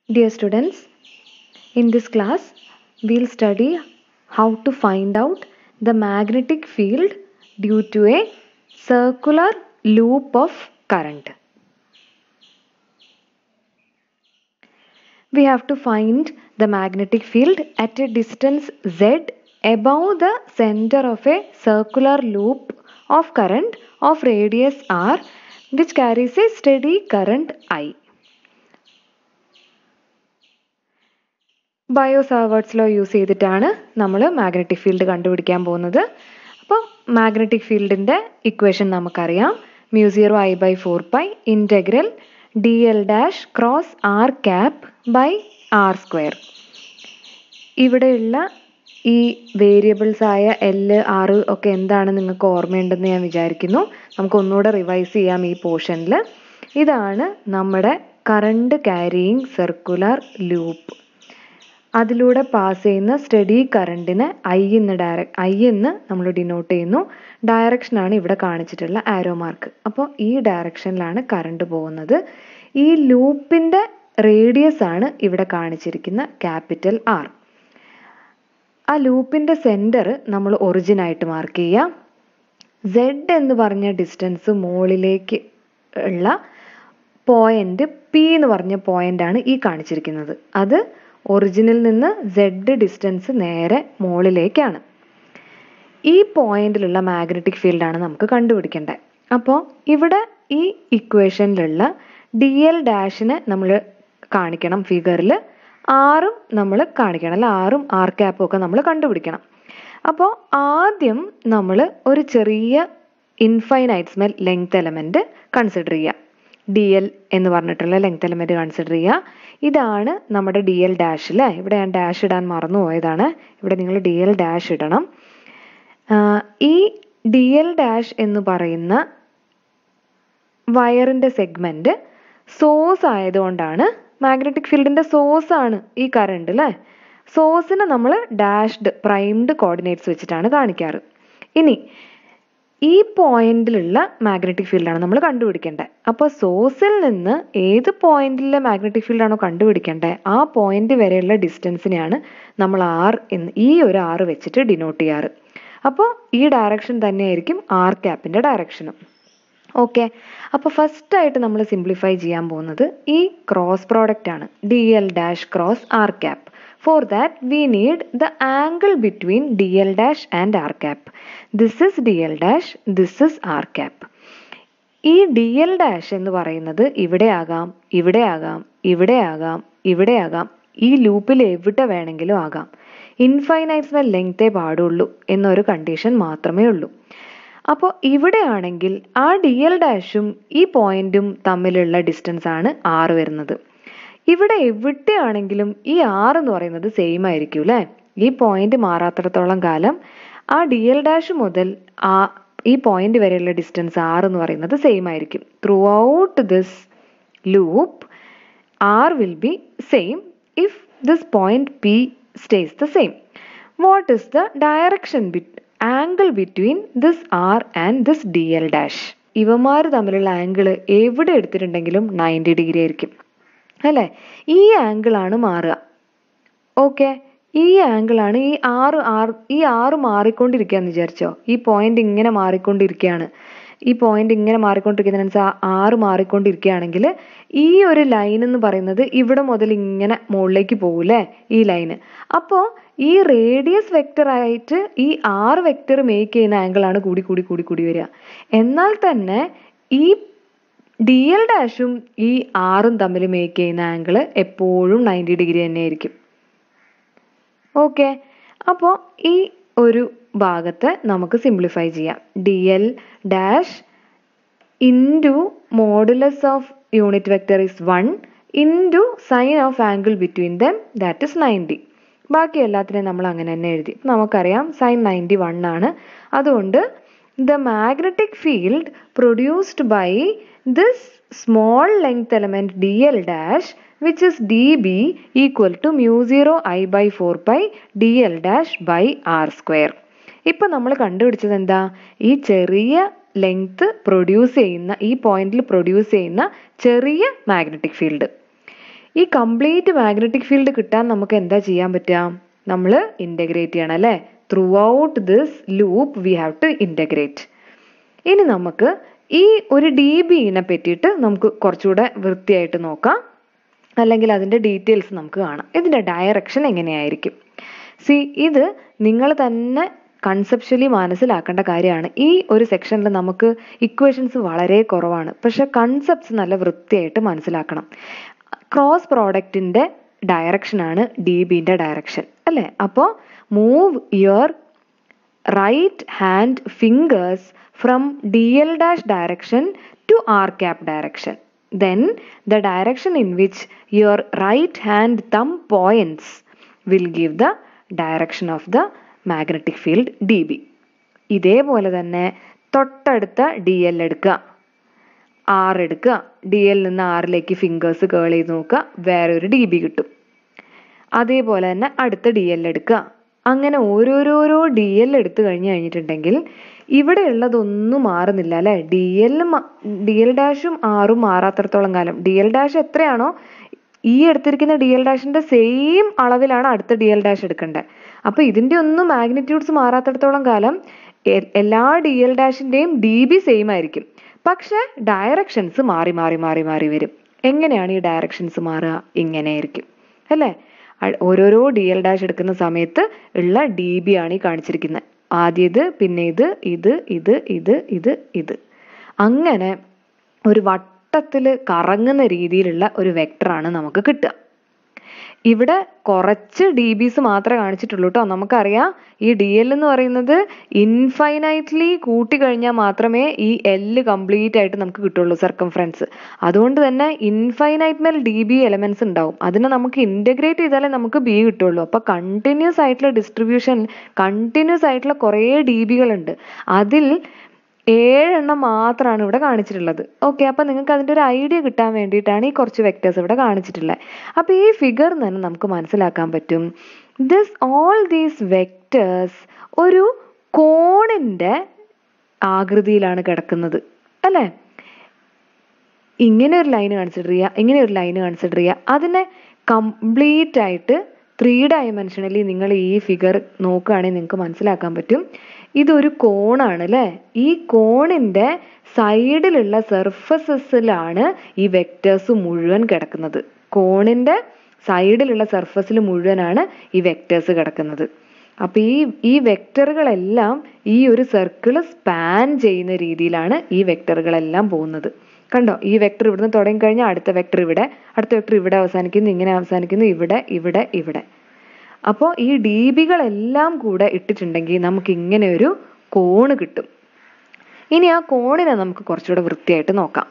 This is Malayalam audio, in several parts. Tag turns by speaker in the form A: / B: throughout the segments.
A: Dear students, in this class we'll study how to find out the magnetic field due to a circular loop of current. We have to find the magnetic field at a distance z above the center of a circular loop of current of radius r which carries a steady current I. ബയോസാവേർട്സിലോ യൂസ് ചെയ്തിട്ടാണ് നമ്മൾ മാഗ്നറ്റിക് ഫീൽഡ് കണ്ടുപിടിക്കാൻ പോകുന്നത്. അപ്പോൾ മാഗ്നറ്റിക് ഫീൽഡിൻ്റെ ഇക്വേഷൻ നമുക്കറിയാം. μ0I/4π integral dl' cross r cap by r square. ഇവിടെയുള്ള ഈ വേരിയബിൾസ് ആയ L, R ഒക്കെ എന്താണ് നിങ്ങൾക്ക് ഓർമ്മയുണ്ടെന്ന് ഞാൻ വിചാരിക്കുന്നു. നമുക്കൊന്നുകൂടെ റിവൈസ് ചെയ്യാം ഈ പോർഷനിൽ. ഇതാണ് നമ്മുടെ കറണ്ട് ക്യാരിയിങ് സർക്കുലർ ലൂപ്പ്. അതിലൂടെ പാസ് ചെയ്യുന്ന സ്റ്റഡി കറണ്ടിനെ I എന്ന് നമ്മൾ ഡിനോട്ട് ചെയ്യുന്നു. ഡയറക്ഷനാണ് ഇവിടെ കാണിച്ചിട്ടുള്ള ആരോ മാർക്ക്. അപ്പോൾ ഈ ഡയറക്ഷനിലാണ് കറണ്ട് പോകുന്നത്. ഈ ലൂപ്പിൻ്റെ റേഡിയസ് ആണ് ഇവിടെ കാണിച്ചിരിക്കുന്ന ക്യാപിറ്റൽ R. ആ ലൂപ്പിൻ്റെ സെൻറ്റർ നമ്മൾ ഒറിജിൻ ആയിട്ട് മാർക്ക് ചെയ്യാം. Z എന്ന് പറഞ്ഞ ഡിസ്റ്റൻസ് മുകളിലേക്ക് ഉള്ള പോയിന്റ് P എന്ന് പറഞ്ഞ പോയിന്റാണ് ഈ കാണിച്ചിരിക്കുന്നത്. അത് ഒറിജിനിൽ നിന്ന് Z ഡിസ്റ്റൻസ് നേരെ മുകളിലേക്കാണ്. ഈ പോയിന്റിലുള്ള മാഗ്നറ്റിക് ഫീൽഡാണ് നമുക്ക് കണ്ടുപിടിക്കേണ്ടത്. അപ്പോൾ ഇവിടെ ഈ ഇക്വേഷനിലുള്ള dl' നമ്മൾ കാണിക്കണം ഫിഗറിൽ. ആറും നമ്മൾ കാണിക്കണം, അല്ല ആറും ആർ ക്യാപ്പും ഒക്കെ നമ്മൾ കണ്ടുപിടിക്കണം. അപ്പോൾ ആദ്യം നമ്മൾ ഒരു ചെറിയ ഇൻഫൈനൈറ്റ്സ്മൽ ലെങ്ത് എലമെൻറ്റ് കൺസിഡർ ചെയ്യുക. dl എന്ന് പറഞ്ഞിട്ടുള്ള ലെങ്ത് എലമെൻറ്റ് കൺസിഡർ ചെയ്യുക. ഇതാണ് നമ്മുടെ dl'. അല്ലേ, ഇവിടെ ഞാൻ ഡാഷ് ഇടാൻ മറന്നു പോയതാണ്. ഇവിടെ നിങ്ങൾ dl' ഇടണം. ഈ dl' എന്ന് പറയുന്ന വയറിൻ്റെ സെഗ്മെൻറ്റ് സോഴ്സ് ആയതുകൊണ്ടാണ്, മാഗ്നറ്റിക് ഫീൽഡിൻ്റെ സോഴ്സ് ആണ് ഈ കറണ്ട് അല്ലേ. സോഴ്സിനെ നമ്മൾ ഡാഷ്ഡ് പ്രൈംഡ് കോർഡിനേറ്റ്സ് വെച്ചിട്ടാണ് കാണിക്കാറ്. ഇനി ഈ പോയിന്റിലുള്ള മാഗ്നറ്റിക് ഫീൽഡാണ് നമ്മൾ കണ്ടുപിടിക്കേണ്ടത്. അപ്പോൾ സോഴ്സിൽ നിന്ന് ഏത് പോയിന്റിലെ മാഗ്നറ്റിക് ഫീൽഡാണോ കണ്ടുപിടിക്കേണ്ടത് ആ പോയിന്റ് വരെയുള്ള ഡിസ്റ്റൻസിനെയാണ് നമ്മൾ ഈ ഒരു R വെച്ചിട്ട് ഡിനോട്ട് ചെയ്യാറ്. അപ്പോൾ ഈ ഡയറക്ഷൻ തന്നെയായിരിക്കും R ക്യാപ്പിൻ്റെ ഡയറക്ഷനും. ഓക്കെ, അപ്പോൾ ഫസ്റ്റായിട്ട് നമ്മൾ സിംപ്ലിഫൈ ചെയ്യാൻ പോകുന്നത് ഈ ക്രോസ് പ്രോഡക്റ്റ് ആണ്, dl' cross r cap. For that we need the angle between dl' and r cap. This is dl', this is r cap. ഈ dl' എന്ന് പറയുന്നത് ഇവിടെ ആകാം, ഇവിടെ ആകാം, ഇവിടെ ആകാം, ഇവിടെ ആകാം, ഈ ലൂപ്പിൽ എവിടെ വേണമെങ്കിലും ആകാം. ഇൻഫൈനൈറ്റ്സ്മൽ ലെങ്തേ പാടുള്ളൂ എന്നൊരു കണ്ടീഷൻ മാത്രമേ ഉള്ളൂ. അപ്പോൾ ഇവിടെ ആണെങ്കിൽ ആ dl' ഈ പോയിന്റും തമ്മിലുള്ള ഡിസ്റ്റൻസ് ആണ് r വരുന്നത്. ഇവിടെ എവിടെയാണെങ്കിലും ഈ R എന്ന് പറയുന്നത് സെയിം ആയിരിക്കും അല്ലേ. ഈ പോയിന്റ് മാറാത്തിടത്തോളം കാലം ആ dl' മുതൽ ഈ പോയിന്റ് വരെയുള്ള ഡിസ്റ്റൻസ് R എന്ന് പറയുന്നത് സെയിം ആയിരിക്കും. Throughout this loop R will be same if this point P stays the same. What is the direction angle between this R and this dl'? ഇവന്മാർ തമ്മിലുള്ള ആംഗിൾ എവിടെ എടുത്തിട്ടുണ്ടെങ്കിലും 90 ഡിഗ്രി ആയിരിക്കും അല്ലേ. ഈ ആംഗിളാണ് മാറുക. ഓക്കെ, ഈ ആംഗിളാണ് ഈ ആറ് മാറിക്കൊണ്ടിരിക്കുകയെന്ന് വിചാരിച്ചോ. ഈ പോയിന്റ് ഇങ്ങനെ മാറിക്കൊണ്ടിരിക്കുകയാണ്. ഈ പോയിന്റ് ഇങ്ങനെ മാറിക്കൊണ്ടിരിക്കുന്നതിനനുസരിച്ച് R മാറിക്കൊണ്ടിരിക്കുകയാണെങ്കിൽ ഈ ഒരു ലൈൻ എന്ന് പറയുന്നത് ഇവിടെ മുതൽ ഇങ്ങനെ മുകളിലേക്ക് പോകൂലേ ഈ ലൈന്. അപ്പോൾ ഈ റേഡിയസ് വെക്റ്റർ ആയിട്ട് ഈ R വെക്റ്റർ മേക്ക് ചെയ്യുന്ന ആംഗിളാണ് കൂടി കൂടി കൂടി കൂടി വരിക. എന്നാൽ തന്നെ ഈ dl' ഈ R തമ്മിൽ മേക്ക് ചെയ്യുന്ന ആംഗിൾ എപ്പോഴും 90 ഡിഗ്രി തന്നെ ആയിരിക്കും. ഓക്കെ, അപ്പോൾ ഈ ഒരു ഭാഗത്ത് നമുക്ക് സിംപ്ലിഫൈ ചെയ്യാം. dl' into modulus of unit vector is 1 into sine of angle between them that is 90. ബാക്കി എല്ലാത്തിനെയും നമ്മൾ അങ്ങനെ തന്നെ എഴുതി. നമുക്കറിയാം സൈൻ 91 ആണ്. അതുകൊണ്ട് the magnetic field produced by this small length element dl' which is dB equal to μ0I/4π dl' by r square. ഇപ്പം നമ്മൾ കണ്ടുപിടിച്ചത് എന്താ? ഈ ചെറിയ ലെങ്ത് പ്രൊഡ്യൂസ് ചെയ്യുന്ന, ഈ പോയിന്റിൽ പ്രൊഡ്യൂസ് ചെയ്യുന്ന ചെറിയ മാഗ്നറ്റിക് ഫീൽഡ്. ഈ കംപ്ലീറ്റ് മാഗ്നറ്റിക് ഫീൽഡ് കിട്ടാൻ നമുക്ക് എന്താ ചെയ്യാൻ പറ്റുക? നമ്മൾ ഇൻ്റഗ്രേറ്റ് ചെയ്യണം അല്ലേ? Throughout this loop we have to integrate. ഇനി നമുക്ക് ഈ ഒരു ഡി ബിനെ പറ്റിയിട്ട് നമുക്ക് കുറച്ചുകൂടെ വൃത്തിയായിട്ട് നോക്കാം, അല്ലെങ്കിൽ അതിൻ്റെ ഡീറ്റെയിൽസ് നമുക്ക് കാണാം. ഇതിൻ്റെ ഡയറക്ഷൻ എങ്ങനെയായിരിക്കും? ഇത് നിങ്ങൾ തന്നെ കൺസെപ്ച്വലി മനസ്സിലാക്കേണ്ട കാര്യമാണ്. ഈ ഒരു സെക്ഷനിൽ നമുക്ക് ഇക്വേഷൻസ് വളരെ കുറവാണ്, പക്ഷെ കൺസെപ്റ്റ്സ് നല്ല വൃത്തിയായിട്ട് മനസ്സിലാക്കണം. ക്രോസ് പ്രോഡക്റ്റിൻ്റെ ഡയറക്ഷനാണ് ഡി ബിൻ്റെ ഡയറക്ഷൻ അല്ലേ? അപ്പോൾ move your right hand fingers from d l dash direction to r cap direction. Then the direction in which your right hand thumb points will give the direction of the magnetic field dB. ഇതേപോലെ തന്നെ തൊട്ടടുത്ത ഡി എൽ എടുക്കുക, ആർ എടുക്കുക, ഡി എൽ നിന്ന് ആറിലേക്ക് ഫിംഗേഴ്സ് കേൾ ചെയ്ത് നോക്കുക, വേറെ ഒരു ഡി ബി കിട്ടും. അതേപോലെ തന്നെ അടുത്ത ഡി എൽ എടുക്കുക. അങ്ങനെ ഓരോരോരോ ഡി എൽ എടുത്തു കഴിഞ്ഞിട്ടുണ്ടെങ്കിൽ ഇവിടെ ഉള്ളതൊന്നും മാറുന്നില്ല അല്ലേ? ഡി എൽ ഡാഷും ആറും മാറാത്തടത്തോളം കാലം, ഡി എൽ ഡാഷ് എത്രയാണോ ഈ എടുത്തിരിക്കുന്ന ഡി എൽ ഡാഷിന്റെ സെയിം അളവിലാണ് അടുത്ത ഡി എൽ ഡാഷ് എടുക്കേണ്ടത്. അപ്പൊ ഇതിന്റെ ഒന്നും മാഗ്നിറ്റ്യൂഡ്സ് മാറാത്തടത്തോളം കാലം എല്ലാ ഡി എൽ ഡാഷിന്റെയും ഡി ബി സെയിം ആയിരിക്കും. പക്ഷെ ഡയറക്ഷൻസ് മാറി മാറി മാറി മാറി വരും. എങ്ങനെയാണ് ഈ ഡയറക്ഷൻസ് മാറുക? ഇങ്ങനെ ആയിരിക്കും അല്ലേ? ഓരോരോ ഡി എൽ ഡാഷ് എടുക്കുന്ന സമയത്ത് ഉള്ള ഡി ബി ആണ് ഈ കാണിച്ചിരിക്കുന്നത്. ആദ്യത്, പിന്നെ ഇത്. അങ്ങനെ ഒരു വട്ടത്തിൽ കറങ്ങുന്ന രീതിയിലുള്ള ഒരു വെക്ടറാണ് നമുക്ക് കിട്ടുക. ഇവിടെ കുറച്ച് ഡി ബിസ് മാത്രമേ കാണിച്ചിട്ടുള്ളൂ കേട്ടോ. നമുക്കറിയാം ഈ ഡി എൽ എന്ന് പറയുന്നത് ഇൻഫൈനൈറ്റ്ലി കൂട്ടിക്കഴിഞ്ഞാൽ മാത്രമേ ഈ എല്ല് കംപ്ലീറ്റ് ആയിട്ട് നമുക്ക് കിട്ടുള്ളൂ, സർക്കംഫറൻസ്. അതുകൊണ്ട് തന്നെ ഇൻഫൈനൈറ്റ്മൽ ഡി ബി എലമെന്റ്സ് ഉണ്ടാവും. അതിനെ നമുക്ക് ഇന്റഗ്രേറ്റ് ചെയ്താലേ നമുക്ക് ബി കിട്ടുള്ളൂ. അപ്പൊ കണ്ടിന്യൂസ് ആയിട്ടുള്ള ഡിസ്ട്രിബ്യൂഷൻ, കണ്ടിന്യൂസ് ആയിട്ടുള്ള കുറേ ഡി ബികളുണ്ട്. അതിൽ 7 മാത്രമാണ് ഇവിടെ കാണിച്ചിട്ടുള്ളത്. ഓക്കെ, അപ്പൊ നിങ്ങൾക്ക് അതിൻ്റെ ഒരു ഐഡിയ കിട്ടാൻ വേണ്ടിയിട്ടാണ് ഈ കുറച്ച് വെക്ടേഴ്സ് ഇവിടെ കാണിച്ചിട്ടുള്ളത്. അപ്പൊ ഈ ഫിഗർ തന്നെ നമുക്ക് മനസ്സിലാക്കാൻ പറ്റും, ഓൾ ദീസ് വെക്ടേഴ്സ് ഒരു കോണിന്റെ ആകൃതിയിലാണ് കിടക്കുന്നത് അല്ലേ? ഇങ്ങനെ ഒരു ലൈന് കൺസിഡർ ചെയ്യുക, ഇങ്ങനെ ഒരു ലൈന് കൺസിഡർ ചെയ്യുക. അതിനെ കംപ്ലീറ്റ് ആയിട്ട് 3 ഡയമെൻഷനലി നിങ്ങൾ ഈ ഫിഗർ നോക്കുകയാണെങ്കിൽ നിങ്ങൾക്ക് മനസ്സിലാക്കാൻ പറ്റും ഇതൊരു കോണാണ് അല്ലേ? ഈ കോണിന്റെ സൈഡിലുള്ള സർഫസസിലാണ് ഈ വെക്ടേഴ്സ് മുഴുവൻ കിടക്കുന്നത്. കോണിന്റെ സൈഡിലുള്ള സർഫസിൽ മുഴുവനാണ് ഈ വെക്ടേഴ്സ് കിടക്കുന്നത്. അപ്പൊ ഈ വെക്ടറുകളെല്ലാം ഈ ഒരു സർക്കിൾ സ്പാൻ ചെയ്യുന്ന രീതിയിലാണ് ഈ വെക്ടറുകളെല്ലാം പോകുന്നത്. കണ്ടോ? ഈ വെക്ടർ ഇവിടുന്ന് തുടങ്ങി കഴിഞ്ഞാൽ അടുത്ത വെക്ടർ ഇവിടെ, അടുത്ത വെക്ടർ ഇവിടെ അവസാനിക്കുന്നു, ഇങ്ങനെ അവസാനിക്കുന്നു, ഇവിടെ. അപ്പോൾ ഈ ഡി ബികളെല്ലാം കൂടെ ഇട്ടിട്ടുണ്ടെങ്കിൽ നമുക്ക് ഇങ്ങനെ ഒരു കോണ് കിട്ടും. ഇനി ആ കോണിനെ നമുക്ക് കുറച്ചുകൂടെ വൃത്തിയായിട്ട് നോക്കാം.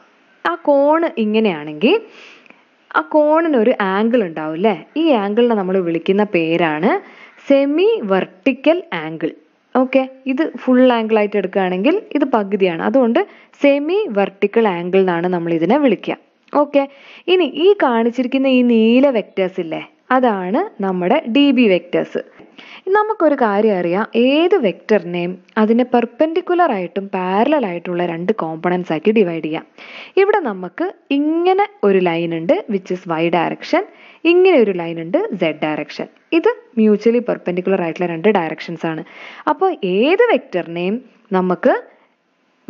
A: ആ കോണ് ഇങ്ങനെയാണെങ്കിൽ ആ കോണിനൊരു ആംഗിൾ ഉണ്ടാവും അല്ലേ? ഈ ആംഗിളിനെ നമ്മൾ വിളിക്കുന്ന പേരാണ് സെമി വെർട്ടിക്കൽ ആംഗിൾ. ഓക്കെ, ഇത് ഫുൾ ആംഗിൾ ആയിട്ട് എടുക്കുകയാണെങ്കിൽ ഇത് പകുതിയാണ്. അതുകൊണ്ട് സെമി വെർട്ടിക്കൽ ആംഗിൾ എന്നാണ് നമ്മൾ ഇതിനെ വിളിക്കുക. ഓക്കെ, ഇനി ഈ കാണിച്ചിരിക്കുന്ന ഈ നീല വെക്ടേഴ്സ് ഇല്ലേ, അതാണ് നമ്മുടെ ഡി ബി വെക്ടേഴ്സ്. നമുക്കൊരു കാര്യം അറിയാം, ഏത് വെക്ടറിനെയും അതിനെ പെർപെൻഡിക്കുലർ ആയിട്ടും പാരലൽ ആയിട്ടുള്ള 2 കോമ്പണൻസ് ആക്കി ഡിവൈഡ് ചെയ്യാം. ഇവിടെ നമുക്ക് ഇങ്ങനെ ഒരു ലൈൻ ഉണ്ട് വിച്ച് ഇസ് വൈ ഡയറക്ഷൻ, ഇങ്ങനെ ഒരു ലൈൻ ഉണ്ട് സെഡ് ഡയറക്ഷൻ. ഇത് മ്യൂച്വലി പെർപെൻഡിക്കുലർ ആയിട്ടുള്ള 2 ഡയറക്ഷൻസ് ആണ്. അപ്പോൾ ഏത് വെക്ടറിനെയും നമുക്ക്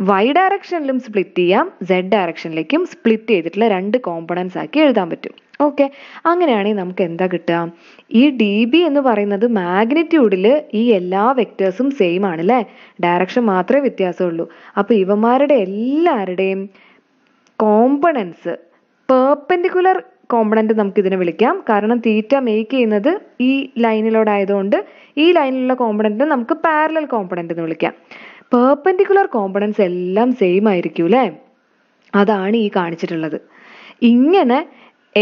A: വൈ ഡയറക്ഷനിലും സ്പ്ലിറ്റ് ചെയ്യാം, സെഡ് ഡയറക്ഷനിലേക്കും സ്പ്ലിറ്റ് ചെയ്തിട്ടുള്ള 2 കോമ്പണൻസ് ആക്കി എഴുതാൻ പറ്റും. ഓക്കെ, അങ്ങനെയാണെങ്കിൽ നമുക്ക് എന്താ കിട്ടുക? ഈ ഡി ബി എന്ന് പറയുന്നത് മാഗ്നിറ്റ്യൂഡിൽ ഈ എല്ലാ വെക്ടേഴ്സും സെയിം ആണ് അല്ലേ? ഡയറക്ഷൻ മാത്രമേ വ്യത്യാസമുള്ളൂ. അപ്പൊ ഇവന്മാരുടെ എല്ലാവരുടെയും കോമ്പണൻസ് പെർപെൻഡിക്കുലർ കോമ്പണന്റ് നമുക്ക് ഇതിനെ വിളിക്കാം. കാരണം തീറ്റ മേക്ക് ചെയ്യുന്നത് ഈ ലൈനിലൂടെ ആയതുകൊണ്ട് ഈ ലൈനിലുള്ള കോമ്പണന്റിനെ നമുക്ക് പാരലൽ കോമ്പണന്റ് എന്ന് വിളിക്കാം. പെർപെൻഡിക്കുലർ കോമ്പണൻസ് എല്ലാം സെയിം ആയിരിക്കും അല്ലേ? അതാണ് ഈ കാണിച്ചിട്ടുള്ളത്. ഇങ്ങനെ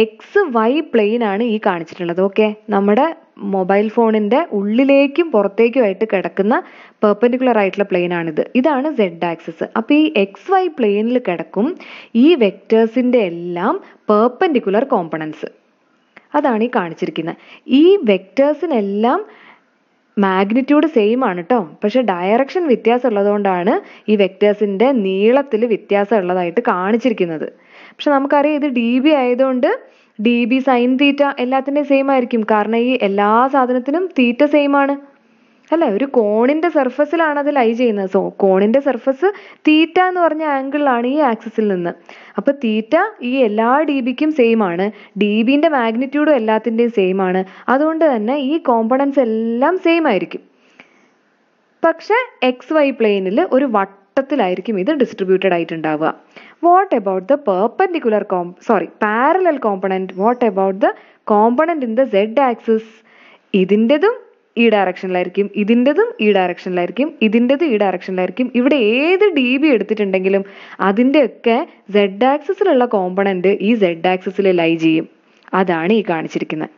A: എക്സ് വൈ പ്ലെയിൻ ആണ് ഈ കാണിച്ചിട്ടുള്ളത്. ഓക്കെ, നമ്മുടെ മൊബൈൽ ഫോണിന്റെ ഉള്ളിലേക്കും പുറത്തേക്കുമായിട്ട് കിടക്കുന്ന പെർപെൻഡിക്കുലർ ആയിട്ടുള്ള പ്ലെയിൻ ആണിത്. ഇതാണ് സെഡ് ആക്സിസ്. അപ്പൊ ഈ എക്സ് വൈ പ്ലെയിനിൽ കിടക്കും ഈ വെക്ടേഴ്സിന്റെ എല്ലാം പെർപെൻഡിക്കുലർ കോമ്പണൻസ്. അതാണ് ഈ കാണിച്ചിരിക്കുന്നത്. ഈ വെക്ടേഴ്സിനെല്ലാം മാഗ്നിറ്റ്യൂഡ് സെയിം ആണ് കേട്ടോ, പക്ഷെ ഡയറക്ഷൻ വ്യത്യാസം ഉള്ളതുകൊണ്ടാണ് ഈ വെക്ടേഴ്സിന്റെ നീളത്തിൽ വ്യത്യാസം ഉള്ളതായിട്ട് കാണിച്ചിരിക്കുന്നത്. പക്ഷെ നമുക്കറിയാം ഇത് ഡി ബി ആയതുകൊണ്ട് ഡി ബി സൈൻ തീറ്റ എല്ലാത്തിൻ്റെയും സെയിം ആയിരിക്കും. കാരണം ഈ എല്ലാ സാധനത്തിനും തീറ്റ സെയിം ആണ് അല്ലേ? ഒരു കോണിന്റെ സർഫസിലാണ് അത് ലൈ ചെയ്യുന്നത്. സോ കോണിന്റെ സർഫസ് തീറ്റ എന്ന് പറഞ്ഞ ആംഗിളിലാണ് ഈ ആക്സിസിൽ നിന്ന്. അപ്പൊ തീറ്റ ഈ എല്ലാ ഡി ബിക്കും സെയിം ആണ്. ഡി ബിന്റെ മാഗ്നിറ്റ്യൂഡും എല്ലാത്തിൻ്റെയും സെയിം ആണ്. അതുകൊണ്ട് തന്നെ ഈ കോമ്പണൻസ് എല്ലാം സെയിം ആയിരിക്കും. പക്ഷെ എക്സ് വൈ പ്ലെയിനിൽ ഒരു വട്ടത്തിലായിരിക്കും ഇത് ഡിസ്ട്രിബ്യൂട്ടഡ് ആയിട്ടുണ്ടാവുക. What about the parallel component? What about the component in the Z axis? ഇതിൻ്റെതും ഈ ഡയറക്ഷനിലായിരിക്കും, ഇതിൻ്റെതും ഈ ഡയറക്ഷനിലായിരിക്കും, ഇതിൻ്റെതും ഈ ഡയറക്ഷനിലായിരിക്കും. ഇവിടെ ഏത് ഡി ബി എടുത്തിട്ടുണ്ടെങ്കിലും അതിൻ്റെയൊക്കെ സെഡ് ആക്സിസിലുള്ള കോമ്പണന്റ് ഈ സെഡ് ആക്സിസിൽ ലൈ ചെയ്യും. അതാണ് ഈ കാണിച്ചിരിക്കുന്നത്.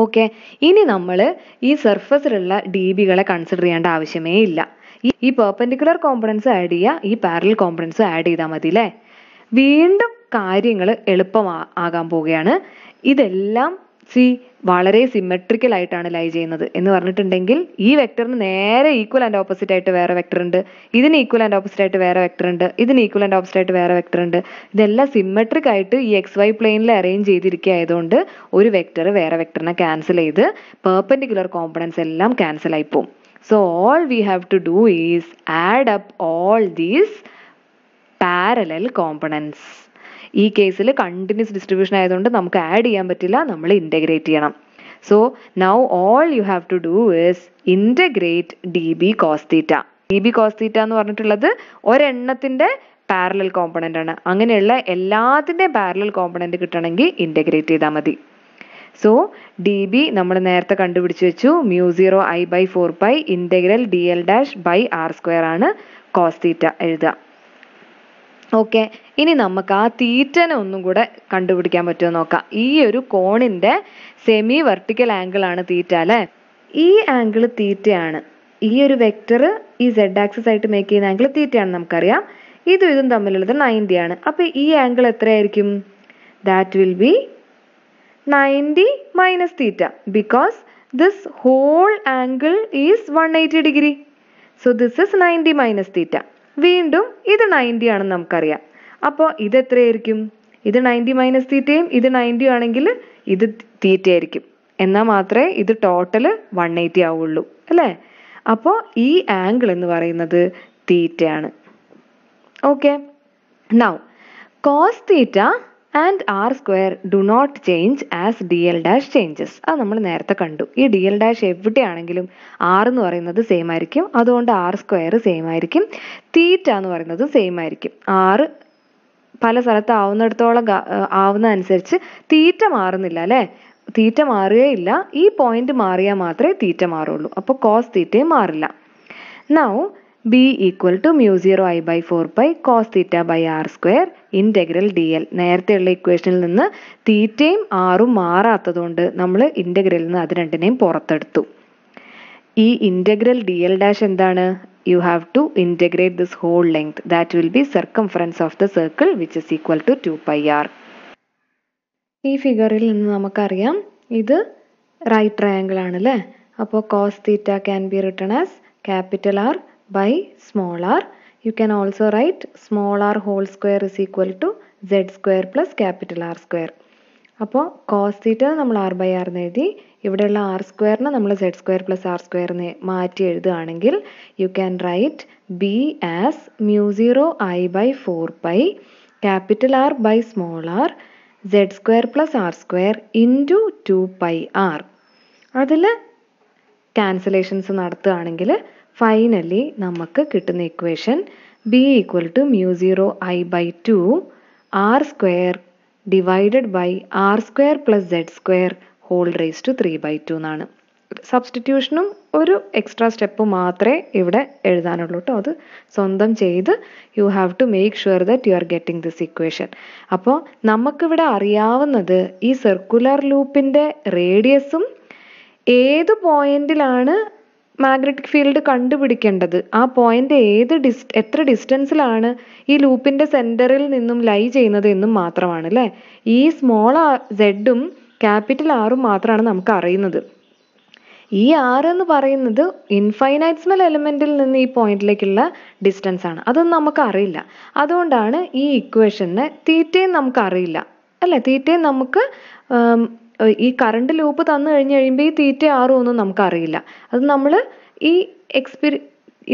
A: ഓക്കെ, ഇനി നമ്മൾ ഈ സർഫസിലുള്ള ഡി ബികളെ കൺസിഡർ ചെയ്യേണ്ട ആവശ്യമേ ഇല്ല. ഈ പെർപെൻഡിക്കുലർ കോമ്പണൻസ് ആഡ് ചെയ്യുക, ഈ പാരലൽ കോമ്പണൻസ് ആഡ് ചെയ്താൽ മതി അല്ലേ? വീണ്ടും കാര്യങ്ങൾ എളുപ്പമാകാൻ പോവുകയാണ്. ഇതെല്ലാം വളരെ സിമെട്രിക്കൽ ആയിട്ടാണ് ലൈ ചെയ്യുന്നത് എന്ന് പറഞ്ഞിട്ടുണ്ടെങ്കിൽ ഈ വെക്ടറിന് നേരെ ഈക്വൽ ആൻഡ് ഓപ്പോസിറ്റ് ആയിട്ട് വേറെ വെക്ടർ ഉണ്ട്, ഇതിന് ഈക്വൽ ആൻഡ് ഓപ്പോസിറ്റ് ആയിട്ട് വേറെ വെക്ടർ ഉണ്ട്, ഇതിന് ഈക്വൽ ആൻഡ് ഓപ്പോസിറ്റ് ആയിട്ട് വേറെ വെക്ടർ ഉണ്ട്. ഇതെല്ലാം സിമെട്രിക് ആയിട്ട് ഈ എക്സ് വൈ പ്ലെയിനിൽ അറേഞ്ച് ചെയ്തിരിക്കുക ആയതുകൊണ്ട് ഒരു വെക്ടർ വേറെ വെക്ടറിനെ ക്യാൻസൽ ചെയ്ത് പെർപെൻഡിക്കുലർ കോമ്പണൻസ് എല്ലാം ക്യാൻസൽ ആയി പോകും. So all we have to do is add up all these parallel components. ഈ കേസിൽ കണ്ടിന്യൂസ് ഡിസ്ട്രിബ്യൂഷൻ ആയതുകൊണ്ട് നമുക്ക് ആഡ് ചെയ്യാൻ പറ്റില്ല, നമ്മൾ ഇൻ്റഗ്രേറ്റ് ചെയ്യണം. So now all you have to do is integrate d b cos theta. D b cos theta എന്ന് പറഞ്ഞിട്ടുള്ളത് ഒരെണ്ണത്തിന്റെ പാരലൽ കോമ്പണന്റ് ആണ്. അങ്ങനെയുള്ള എല്ലാത്തിൻ്റെയും പാരലൽ കോമ്പണന്റ് കിട്ടണമെങ്കിൽ ഇൻ്റഗ്രേറ്റ് ചെയ്താൽ മതി. സോ ഡി ബി നമ്മൾ നേരത്തെ കണ്ടുപിടിച്ച് വെച്ചു, μ0I/4π ഇൻ്റഗ്രൽ dl'/r² ആണ് കോസ് തീറ്റ എഴുതുക. ഓക്കെ, ഇനി നമുക്ക് ആ തീറ്റനെ ഒന്നും കൂടെ കണ്ടുപിടിക്കാൻ പറ്റുമോ നോക്കാം. ഈ ഒരു കോണിന്റെ സെമി വെർട്ടിക്കൽ ആംഗിൾ ആണ് തീറ്റ അല്ലേ? ഈ ആംഗിൾ തീറ്റയാണ്. ഈ ഒരു വെക്ടർ ഈ സെഡ് ആക്സിസ് ആയിട്ട് മേക്ക് ചെയ്യുന്ന ആംഗിൾ തീറ്റയാണ് നമുക്കറിയാം. ഇതും തമ്മിലുള്ളത് 90 ആണ്. അപ്പൊ ഈ ആംഗിൾ എത്രയായിരിക്കും? That will be 90 minus theta because this whole angle is 180 degree. So this is 90 minus theta. വീണ്ടും ഇത് 90 ആണെന്ന് നമുക്കറിയാം. അപ്പോൾ ഇത് എത്രയായിരിക്കും? ഇത് 90 മൈനസ് തീറ്റയും ഇത് 90 ആണെങ്കിൽ ഇത് തീറ്റ ആയിരിക്കും. എന്നാൽ മാത്രമേ ഇത് ടോട്ടൽ 180 ആവുള്ളൂ അല്ലേ? അപ്പോൾ ഈ ആംഗിൾ എന്ന് പറയുന്നത് തീറ്റയാണ്. Okay, now cos theta and r² do not change as dl' changes. അത് നമ്മൾ നേരത്തെ കണ്ടു. ഈ dl' എവിടെയാണെങ്കിലും r എന്ന് പറയുന്നത് സെയിം ആയിരിക്കും. അതുകൊണ്ട് r² സെയിം ആയിരിക്കും. തീറ്റ എന്ന് പറയുന്നത് സെയിം ആയിരിക്കും. r പല സ്ഥലത്ത് ആവുന്നതനുസരിച്ച് തീറ്റ മാറുന്നില്ല അല്ലേ? തീറ്റ മാറുകയില്ല. ഈ പോയിന്റ് മാറിയാൽ മാത്രമേ തീറ്റ മാറുള്ളൂ. അപ്പോൾ കോസ് തീറ്റയും മാറില്ല. Now b equal to μ0I/4π cos θ/r² integral dl. നേരത്തെയുള്ള ഇക്വേഷനിൽ നിന്ന് തീറ്റയും ആറും മാറാത്തതുകൊണ്ട് നമ്മൾ ഇന്റഗ്രലിൽ നിന്ന് അത് രണ്ടിനെയും പുറത്തെടുത്തു. ഈ ഇന്റഗ്രൽ dl' എന്താണ്? You have to integrate this whole length. That will be circumference of the circle which is equal to 2πr. ഈ ഫിഗറിൽ നിന്ന് നമുക്കറിയാം ഇത് റൈറ്റ് ട്രയാങ്കിൾ ആണ് അല്ലേ? അപ്പോൾ cos θ can be written as capital R by small r. You can also write small r whole square is equal to z² plus capital R². അപ്പോൾ cos θ നമ്മൾ r/r എന്ന് എഴുതി. ഇവിടെയുള്ള r² നമ്മൾ z² plus r² എന്ന് മാറ്റി എഴുതുകയാണെങ്കിൽ you can write b as μ0I/4π capital R by small r z² plus r² into 2πr. അതിൽ ക്യാൻസലേഷൻസ് നടത്തുകയാണെങ്കിൽ ഫൈനലി നമുക്ക് കിട്ടുന്ന equation b equal to μ0I/2 r² divided by r² plus z² whole raised to 3/2 എന്നാണ്. സബ്സ്റ്റിറ്റ്യൂഷനും ഒരു എക്സ്ട്രാ സ്റ്റെപ്പ് മാത്രമേ ഇവിടെ എഴുതാനുള്ളൂ കേട്ടോ. അത് സ്വന്തം ചെയ്ത് you have to make sure that you are getting this equation. അപ്പോൾ നമുക്കിവിടെ അറിയാവുന്നത് ഈ സർക്കുലർ ലൂപ്പിൻ്റെ റേഡിയസും ഏത് പോയിന്റിലാണ് മാഗ്നറ്റിക് ഫീൽഡ് കണ്ടുപിടിക്കേണ്ടത്, ആ പോയിന്റ് എത്ര ഡിസ്റ്റൻസിലാണ് ഈ ലൂപ്പിന്റെ സെന്ററിൽ നിന്നും ലൈ ചെയ്യുന്നത് എന്നും മാത്രമാണ് അല്ലേ? ഈ സ്മോൾ സെഡും ക്യാപിറ്റൽ ആറും മാത്രമാണ് നമുക്ക് അറിയുന്നത്. ഈ ആർ എന്ന് പറയുന്നത് ഇൻഫൈനൈറ്റ്സ്മൽ എലിമെന്റിൽ നിന്ന് ഈ പോയിന്റിലേക്കുള്ള ഡിസ്റ്റൻസ് ആണ്. അതൊന്നും നമുക്ക് അറിയില്ല. അതുകൊണ്ടാണ് ഈ ഇക്വേഷന് തീറ്റയും നമുക്ക് അറിയില്ല അല്ലേ? തീറ്റയെ നമുക്ക് ഈ കറണ്ട് ലൂപ്പ് തന്നു കഴിഞ്ഞ് കഴിയുമ്പോൾ ഈ തീറ്റ ആറും ഒന്നും നമുക്കറിയില്ല. അത് നമ്മൾ ഈ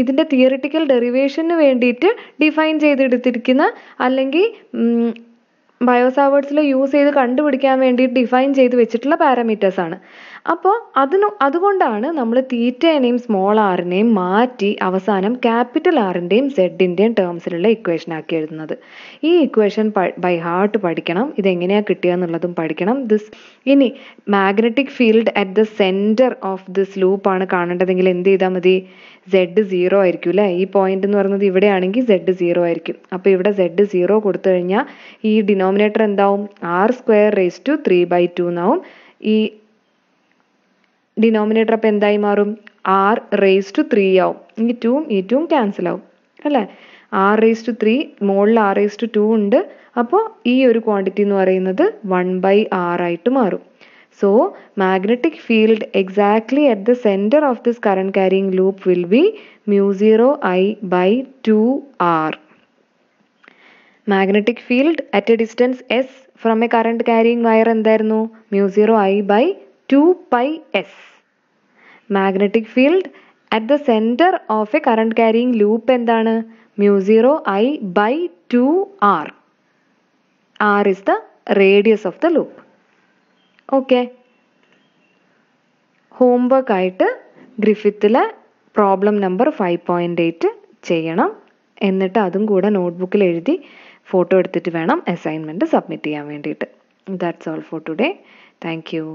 A: ഇതിൻ്റെ തിയറിറ്റിക്കൽ ഡെറിവേഷന് വേണ്ടിയിട്ട് ഡിഫൈൻ ചെയ്തെടുത്തിരിക്കുന്ന, അല്ലെങ്കിൽ ബയോസാവേർഡ്സിൽ യൂസ് ചെയ്ത് കണ്ടുപിടിക്കാൻ വേണ്ടിയിട്ട് ഡിഫൈൻ ചെയ്ത് വെച്ചിട്ടുള്ള പാരാമീറ്റേഴ്സ് ആണ്. അപ്പോൾ അതുകൊണ്ടാണ് നമ്മൾ തീറ്റേനെയും സ്മോൾ ആറിനെയും മാറ്റി അവസാനം ക്യാപിറ്റൽ ആറിൻ്റെയും സെഡിൻ്റെയും ടേംസിലുള്ള ഇക്വേഷൻ ആക്കി എഴുതുന്നത്. ഈ ഇക്വേഷൻ ബൈ ഹാർട്ട് പഠിക്കണം. ഇതെങ്ങനെയാണ് കിട്ടുക എന്നുള്ളതും പഠിക്കണം. ഇനി magnetic field at the centre of this loop ആണ് കാണേണ്ടതെങ്കിൽ എന്ത് ചെയ്താൽ മതി? സെഡ് 0 ആയിരിക്കും അല്ലേ? ഈ പോയിന്റ് എന്ന് പറയുന്നത് ഇവിടെയാണെങ്കിൽ സെഡ് 0 ആയിരിക്കും. അപ്പോൾ ഇവിടെ സെഡ് 0 കൊടുത്തു കഴിഞ്ഞാൽ ഈ ഡിനോമിനേറ്റർ എന്താവും? r²⁵ എന്നാവും. ഈ ഡിനോമിനേറ്റർ അപ്പോൾ എന്തായി മാറും? r⁵ ആവും. ഈ 2 ക്യാൻസൽ ആവും അല്ലേ? r⁵, മുകളിൽ r⁵2 ഉണ്ട്. അപ്പോൾ ഈ ഒരു ക്വാണ്ടിറ്റി എന്ന് പറയുന്നത് 1/r ആയിട്ട് മാറും. So, magnetic field exactly at the center of this current carrying loop will be μ0I/2r. Magnetic field at a distance s from a current carrying wire എന്തായിരുന്നു? μ0I/2πs. Magnetic field at the center of a current carrying loop എന്താണ്? μ0I/2r. r is the radius of the loop. Okay, homework ആയിട്ട് ഗ്രിഫിത്തിലെ പ്രോബ്ലം നമ്പർ 5.8 ചെയ്യണം. എന്നിട്ട് അതും കൂടെ നോട്ട്ബുക്കിൽ എഴുതി ഫോട്ടോ എടുത്തിട്ട് വേണം അസൈൻമെൻറ്റ് സബ്മിറ്റ് ചെയ്യാൻ വേണ്ടിയിട്ട്. That's all for today. Thank you.